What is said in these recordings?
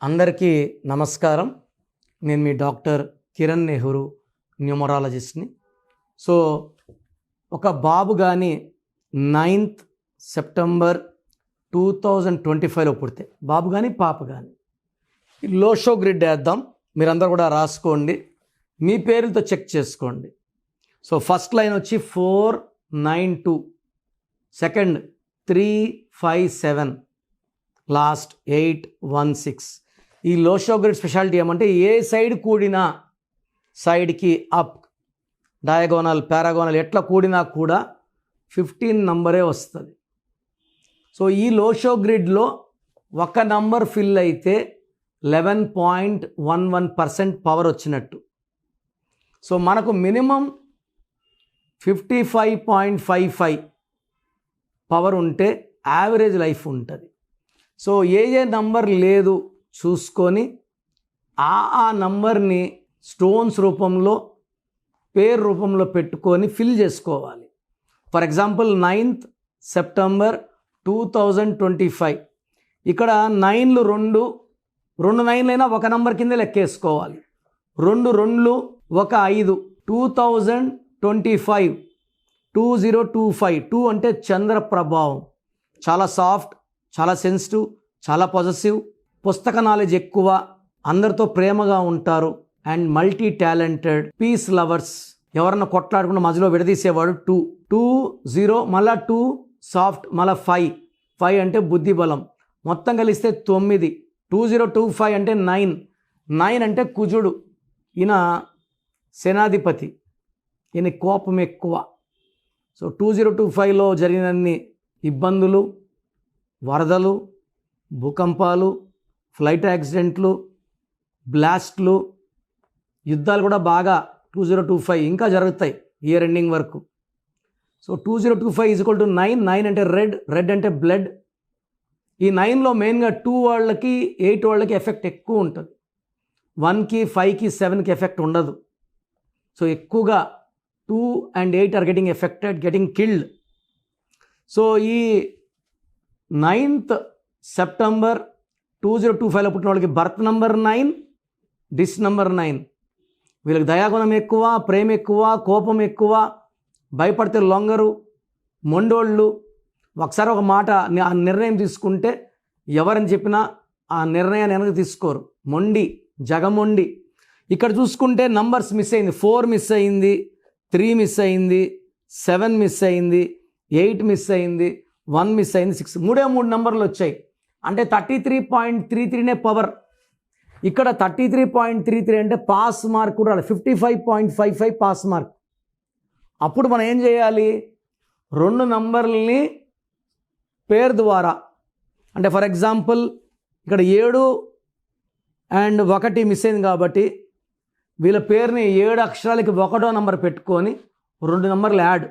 అందరికీ నమస్కారం. నేను మీ డాక్టర్ కిరణ్ నెహ్రూ, న్యూమరాలజిస్ట్ని. సో ఒక బాబు కానీ 9th సెప్టెంబర్ 2025లో పుడితే, బాబు కానీ పాప కానీ, లోషో గ్రిడ్ వేద్దాం. మీరందరూ కూడా రాసుకోండి, మీ పేరులతో చెక్ చేసుకోండి. సో ఫస్ట్ లైన్ వచ్చి 492, సెకండ్ 357, లాస్ట్ 816. ఈ లోషో గ్రిడ్ స్పెషాలిటీ ఏమంటే ఏ సైడ్ కూడినా, సైడ్కి అప్, డయాగోనల్, పారాగోనల్ ఎట్లా కూడినా కూడా 15 నంబరే వస్తుంది. సో ఈ లోషో గ్రిడ్లో ఒక నంబర్ ఫిల్ అయితే 11.11% పవర్ వచ్చినట్టు. సో మనకు మినిమం 55.55 పవర్ ఉంటే యావరేజ్ లైఫ్ ఉంటుంది. సో ఏ నంబర్ లేదు చూసుకొని ఆ నంబర్ని స్టోన్స్ రూపంలో, పేరు రూపంలో పెట్టుకొని ఫిల్ చేసుకోవాలి. ఫర్ ఎగ్జాంపుల్ 9th సెప్టెంబర్ 2025, ఇక్కడ 9లు రెండు 9లైనా ఒక నంబర్ కింద లెక్కేసుకోవాలి. 2 2లు ఒక 5, 2025, 2025. 2 అంటే చంద్ర ప్రభావం, చాలా సాఫ్ట్, చాలా సెన్సిటివ్, చాలా పాజిటివ్, పుస్తక నాలెడ్జ్ ఎక్కువ, అందరితో ప్రేమగా ఉంటారు, and multi talented, peace lovers, ఎవరన్నా కొట్లాడుకున్న మధ్యలో విడదీసేవాడు. 2 2 0, మళ్ళా 2 సాఫ్ట్, మళ్ళీ 5 అంటే బుద్ధి బలం, మొత్తం కలిస్తే 9. 2025 అంటే 9 అంటే కుజుడు, ఈయన సేనాధిపతి, ఈయన కోపం ఎక్కువ. సో 2025లో జరిగినన్ని ఇబ్బందులు, వరదలు, భూకంపాలు, ఫ్లైట్ యాక్సిడెంట్లు, బ్లాస్ట్లు, యుద్ధాలు కూడా బాగా 2025 ఇంకా జరుగుతాయి ఇయర్ ఎండింగ్ వరకు. సో 2025 = 9. 9 అంటే రెడ్ అంటే బ్లడ్. ఈ 9లో మెయిన్గా 2 వాళ్ళకి 8 వాళ్ళకి ఎఫెక్ట్ ఎక్కువ ఉంటుంది. 1కి 5కి 7కి ఎఫెక్ట్ ఉండదు. సో ఎక్కువగా 2 and 8 are getting affected, getting killed. So ఈ 9th సెప్టెంబర్ 2025లో పుట్టిన వాళ్ళకి బర్త్ నంబర్ 9, డిస్ నంబర్ 9. వీళ్ళకి దయాగుణం ఎక్కువ, ప్రేమ ఎక్కువ, కోపం ఎక్కువ, భయపడితే లొంగరు, మొండోళ్ళు. ఒకసారి ఒక మాట ఆ నిర్ణయం తీసుకుంటే ఎవరని చెప్పినా ఆ నిర్ణయాన్ని వెనక్కి తీసుకోరు. మొండి, జగమొండి. ఇక్కడ చూసుకుంటే నంబర్స్ మిస్ అయింది. 4 మిస్ అయింది, 3 మిస్ అయింది, 7 మిస్ అయింది, 8 మిస్ అయింది, 1 మిస్ అయింది, 6. 3 నంబర్లు వచ్చాయి. అంటే 33.33నే పవర్. ఇక్కడ 33.33 అంటే పాస్ మార్క్ కూడా 55.55 పాస్ మార్క్. అప్పుడు మనం ఏం చేయాలి? 2 నంబర్లని పేరు ద్వారా, అంటే ఫర్ ఎగ్జాంపుల్ ఇక్కడ 7 and 1 మిస్ అయింది కాబట్టి వీళ్ళ పేరుని 7 అక్షరాలకి 1వ నంబర్ పెట్టుకొని 2 నంబర్లు యాడ్.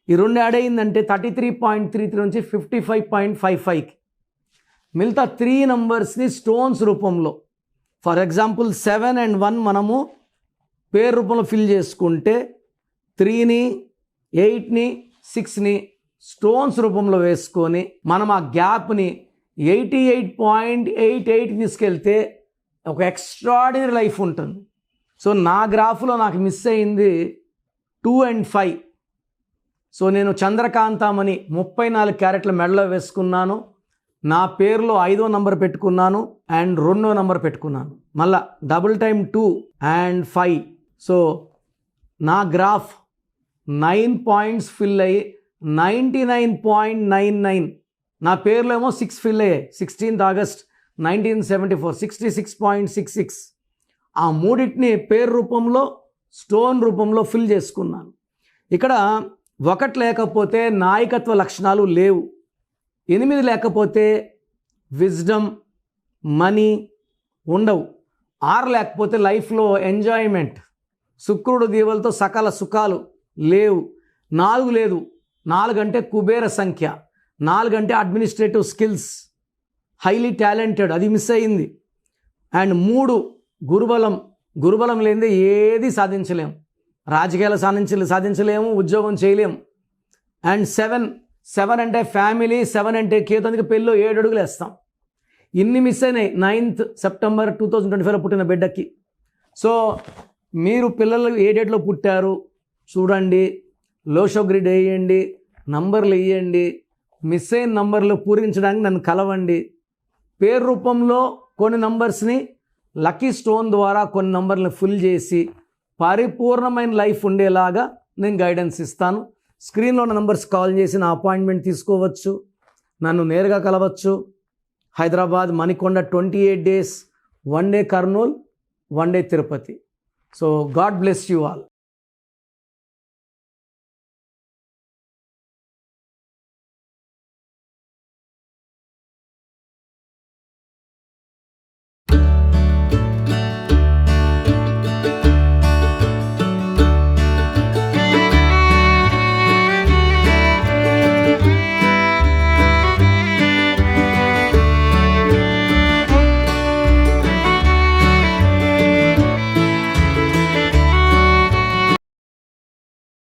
ఈ 2 యాడ్ అయిందంటే 33.33 నుంచి 55.55కి. మిగతా 3 నంబర్స్ని స్టోన్స్ రూపంలో, ఫర్ ఎగ్జాంపుల్ 7 and 1 మనము పేరు రూపంలో ఫిల్ చేసుకుంటే 3ని, 8ని, 6ని స్టోన్స్ రూపంలో వేసుకొని మనం ఆ గ్యాప్ని 88.88 తీసుకెళ్తే ఒక ఎక్స్ట్రాడినరీ లైఫ్ ఉంటుంది. సో నా గ్రాఫ్లో నాకు మిస్ అయింది 2 and 5. సో నేను చంద్రకాంతమని 34 క్యారెట్ల మెడలో వేసుకున్నాను. నా పేరులో 5వ నంబర్ పెట్టుకున్నాను అండ్ 2వ నంబర్ పెట్టుకున్నాను. మళ్ళా డబుల్ టైమ్ 2 and 5. సో నా గ్రాఫ్ 9 పాయింట్స్ ఫిల్ అయ్యి 99.99. నా పేర్లో ఏమో 6 ఫిల్ అయ్యాయి. 16th August 1974 66.66. ఆ మూడింటిని పేరు రూపంలో, స్టోన్ రూపంలో ఫిల్ చేసుకున్నాను. ఇక్కడ 1 లేకపోతే నాయకత్వ లక్షణాలు లేవు. 8 లేకపోతే విజ్డమ్, మనీ ఉండవు. 6 లేకపోతే లైఫ్లో ఎంజాయ్మెంట్, శుక్రుడు దీవెలతో సకల సుఖాలు లేవు. 4 లేదు. 4 అంటే కుబేర సంఖ్య. 4 అంటే అడ్మినిస్ట్రేటివ్ స్కిల్స్, హైలీ టాలెంటెడ్, అది మిస్ అయింది. అండ్ 3 గురుబలం లేనిదే ఏది సాధించలేము. రాజకీయాలు సాధించలేము, ఉద్యోగం చేయలేము. అండ్ 7 అంటే ఫ్యామిలీ, 7 అంటే కేతు, అందుకే పెళ్ళిలో 7 అడుగులు వేస్తాం. ఇన్ని మిస్ అయినాయి 9th సెప్టెంబర్ 2025లో పుట్టిన బిడ్డకి. సో మీరు పిల్లలు ఏ డేట్లో పుట్టారు చూడండి, లోషో గ్రిడ్ వేయండి, నంబర్లు వేయండి, మిస్ అయిన నంబర్లు పూరించడానికి నన్ను కలవండి. పేరు రూపంలో కొన్ని నంబర్స్ని, లక్కీ స్టోన్ ద్వారా కొన్ని నంబర్లను ఫిల్ చేసి పరిపూర్ణమైన లైఫ్ ఉండేలాగా నేను గైడెన్స్ ఇస్తాను. స్క్రీన్లో ఉన్న నంబర్స్ కాల్ చేసి నా అపాయింట్మెంట్ తీసుకోవచ్చు, నన్ను నేరుగా కలవచ్చు. Hyderabad Manikonda 28 days, 1 day Kurnool, 1 day Tirupati. So God bless you all.